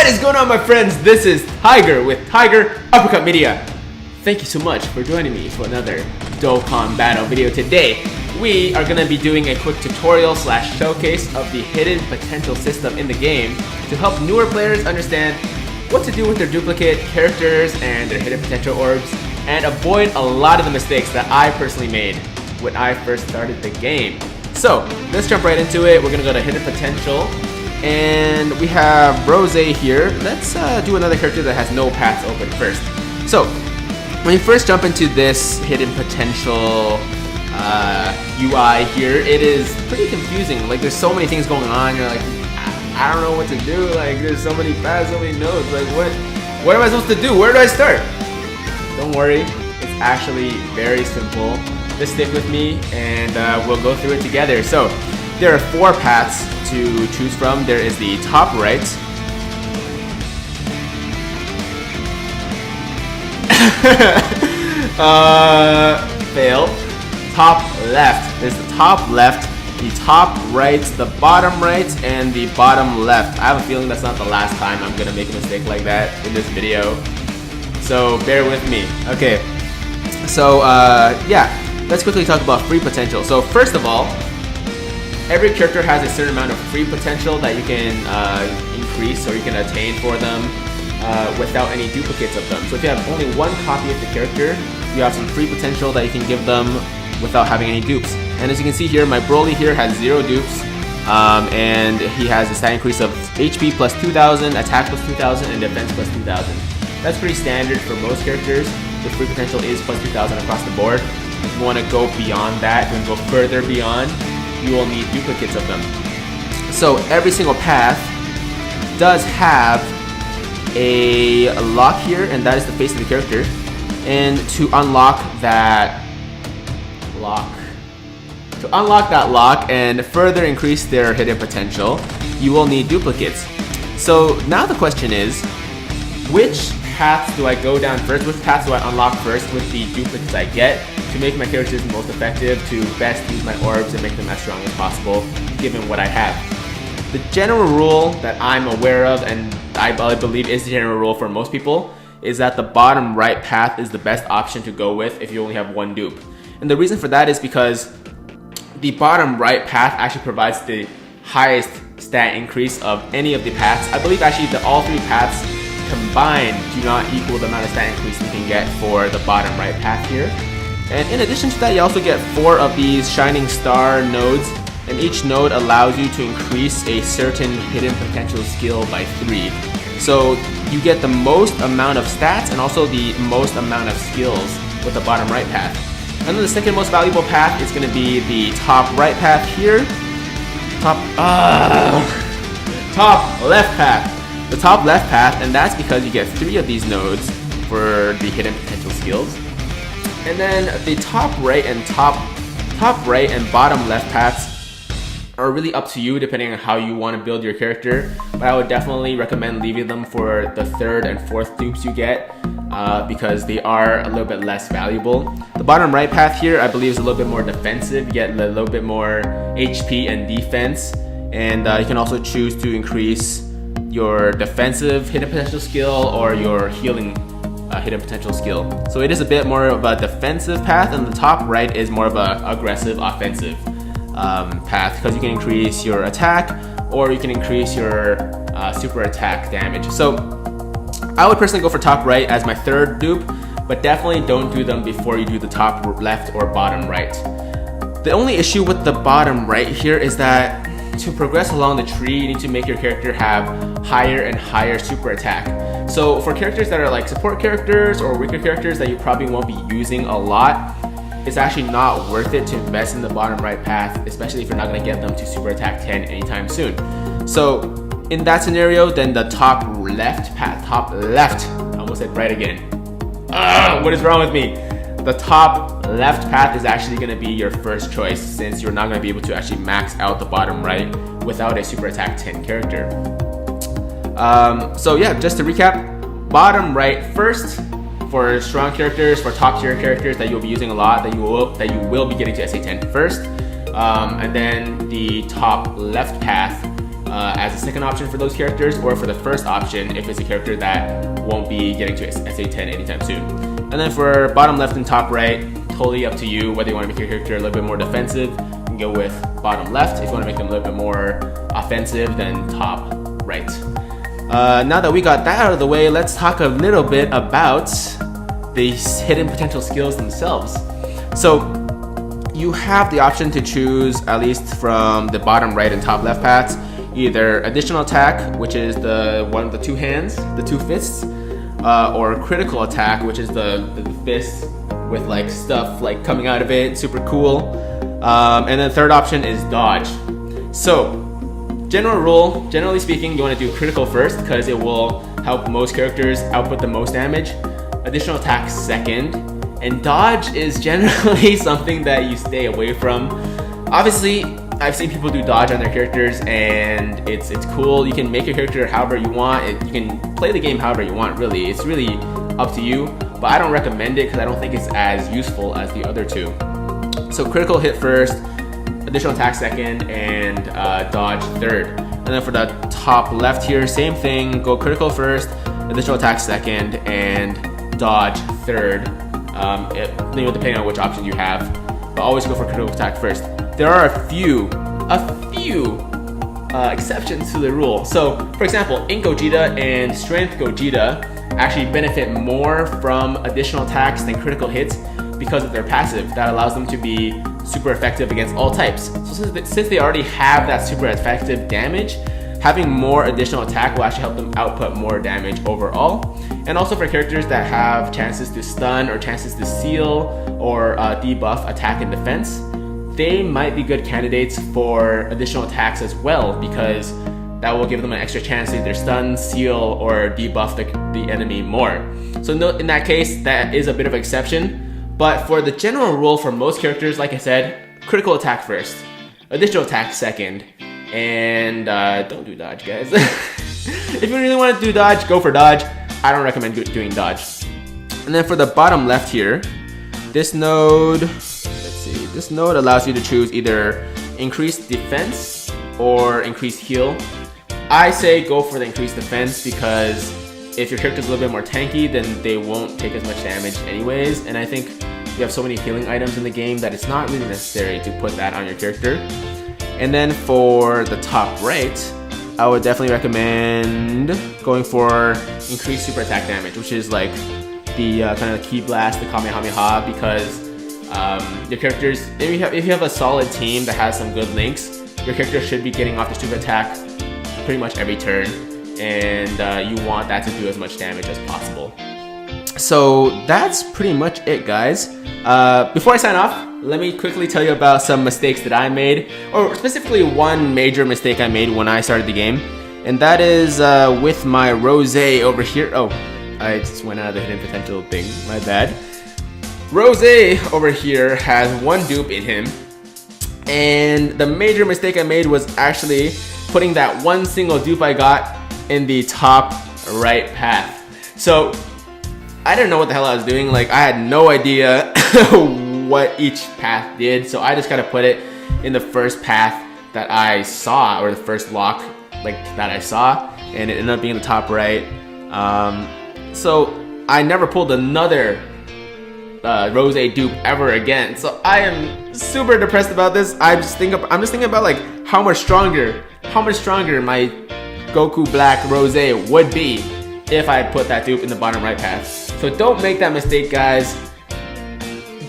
What is going on, my friends? This is Tiger with Tiger Uppercut Media. Thank you so much for joining me for another Dokkan battle video. Today, we are going to be doing a quick tutorial / showcase of the hidden potential system in the game to help newer players understand what to do with their duplicate characters and their hidden potential orbs, and avoid a lot of the mistakes that I personally made when I first started the game. So, let's jump right into it. We're going to go to hidden potential. And we have Rose here. Let's do another character that has no paths open first. So, when you first jump into this hidden potential UI here, it is pretty confusing. Like, there's so many things going on. You're like, I don't know what to do. Like, there's so many paths, so many nodes. Like, what am I supposed to do? Where do I start? Don't worry, it's actually very simple. Just stick with me, and we'll go through it together. So, there are 4 paths to choose from. There is the top right, failed. Top left. There's the top left, the top right, the bottom right, and the bottom left. I have a feeling that's not the last time I'm gonna make a mistake like that in this video, so bear with me. Okay, so yeah, let's quickly talk about free potential. So first of all, every character has a certain amount of free potential that you can increase or you can attain for them without any duplicates of them. So if you have only one copy of the character, you have some free potential that you can give them without having any dupes. And as you can see here, my Broly here has 0 dupes, and he has a stat increase of HP plus 2000, attack plus 2000, and defense plus 2000. That's pretty standard for most characters. The free potential is plus 2000 across the board. If you want to go beyond that, you want to go further beyond, you will need duplicates of them. So every single path does have a lock here, and that is the face of the character. And to unlock that lock, and further increase their hidden potential, you will need duplicates. So now the question is, which paths do I go down first? Which paths do I unlock first with the duplicates I get to make my characters most effective, to best use my orbs and make them as strong as possible, given what I have? The general rule that I'm aware of, and I believe is the general rule for most people, is that the bottom right path is the best option to go with if you only have 1 dupe. And the reason for that is because the bottom right path actually provides the highest stat increase of any of the paths. I believe actually that all 3 paths combined do not equal the amount of stat increase you can get for the bottom right path here. And in addition to that, you also get 4 of these shining star nodes, and each node allows you to increase a certain hidden potential skill by 3. So you get the most amount of stats and also the most amount of skills with the bottom right path. And then the second most valuable path is going to be the top right path here. Top left path. The top left path, and that's because you get 3 of these nodes for the hidden potential skills. And then the top right and bottom left paths are really up to you depending on how you want to build your character. But I would definitely recommend leaving them for the 3rd and 4th dupes you get, because they are a little bit less valuable. The bottom right path here, I believe, is a little bit more defensive. You get a little bit more HP and defense, and you can also choose to increase your defensive hidden potential skill or your healing hidden potential skill. So it is a bit more of a defensive path, and the top right is more of a aggressive offensive path, because you can increase your attack or you can increase your super attack damage. So I would personally go for top right as my 3rd dupe, but definitely don't do them before you do the top left or bottom right. The only issue with the bottom right here is that to progress along the tree, you need to make your character have higher and higher super attack. So for characters that are like support characters or weaker characters that you probably won't be using a lot, it's actually not worth it to invest in the bottom right path, especially if you're not going to get them to super attack 10 anytime soon. So in that scenario, then the top left path, I almost said right again. What is wrong with me? The top left path is actually going to be your first choice, since you're not going to be able to actually max out the bottom right without a super attack 10 character. So yeah, just to recap, bottom right first for strong characters, for top tier characters that you'll be using a lot, that you will be getting to SA10 first, and then the top left path as a second option for those characters, or for the first option if it's a character that won't be getting to SA10 anytime soon. And then for bottom left and top right, totally up to you whether you want to make your character a little bit more defensive. You can go with bottom left. If you want to make them a little bit more offensive, then top right. Now that we got that out of the way, let's talk a little bit about the hidden potential skills themselves. So you have the option to choose, at least from the bottom right and top left paths, either additional attack, which is the one with the two hands, the two fists, or critical attack, which is the fist with like stuff like coming out of it, super cool. And then third option is dodge. So general rule, generally speaking, you want to do critical first because it will help most characters output the most damage. Additional attack second, and dodge is generally something that you stay away from. Obviously, I've seen people do dodge on their characters, and it's cool. You can make your character however you want. You can play the game however you want, really. It's really up to you, but I don't recommend it because I don't think it's as useful as the other two. So critical hit first, additional attack second, and dodge third. And then for the top left here, same thing. Go critical first, additional attack second, and dodge third. Depending on which option you have, but always go for critical attack first. There are a few exceptions to the rule. So, for example, Ink Gogeta and Strength Gogeta actually benefit more from additional attacks than critical hits because of their passive that allows them to be super effective against all types. So since they already have that super effective damage, having more additional attack will actually help them output more damage overall. And also for characters that have chances to stun or chances to seal or debuff attack and defense, they might be good candidates for additional attacks as well, because that will give them an extra chance to either stun, seal, or debuff the enemy more. So in that case, that is a bit of an exception. But for the general rule for most characters, like I said, critical attack first, additional attack second, and don't do dodge, guys. If you really want to do dodge, go for dodge. I don't recommend doing dodge. And then for the bottom left here, this node, this node allows you to choose either increased defense or increased heal. I say go for the increased defense because if your character's a little bit more tanky, then they won't take as much damage anyways. And I think you have so many healing items in the game that it's not really necessary to put that on your character. And then for the top right, I would definitely recommend going for increased super attack damage, which is like the kind of ki blast, the Kamehameha, because your characters, if you have a solid team that has some good links, your character should be getting off the super attack pretty much every turn, and you want that to do as much damage as possible. So that's pretty much it, guys. Before I sign off, let me quickly tell you about some mistakes that I made, or specifically one major mistake I made when I started the game, and that is with my Rosé over here. Oh, I just went out of the hidden potential thing, my bad. Rosé over here has one dupe in him, and the major mistake I made was actually putting that one single dupe I got in the top right path. So I didn't know what the hell I was doing. Like, I had no idea what each path did, so I just gotta put it in the first path that I saw, or the first lock like that I saw, and it ended up being the top right. So I never pulled another Rosé dupe ever again. So I am super depressed about this. I'm just thinking about like how much stronger my Goku Black Rosé would be if I put that dupe in the bottom right path. So don't make that mistake, guys.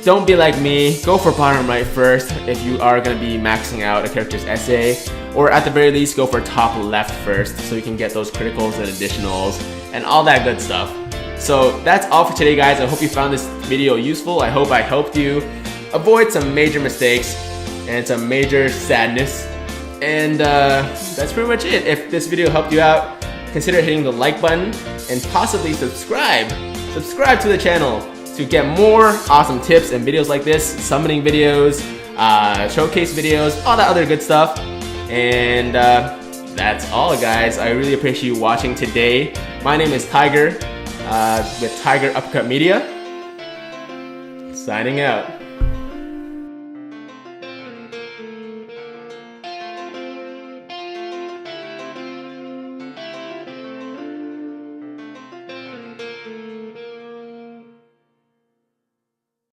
Don't be like me. Go for bottom right first if you are going to be maxing out a character's SA, or at the very least go for top left first so you can get those criticals and additionals and all that good stuff. So that's all for today, guys. I hope you found this video useful. I hope I helped you avoid some major mistakes and some major sadness. And that's pretty much it. If this video helped you out, consider hitting the like button and possibly subscribe to the channel to get more awesome tips and videos like this, summoning videos, showcase videos, all that other good stuff. And that's all, guys. I really appreciate you watching today. My name is Tiger with Tiger Uppercut Media. Signing out.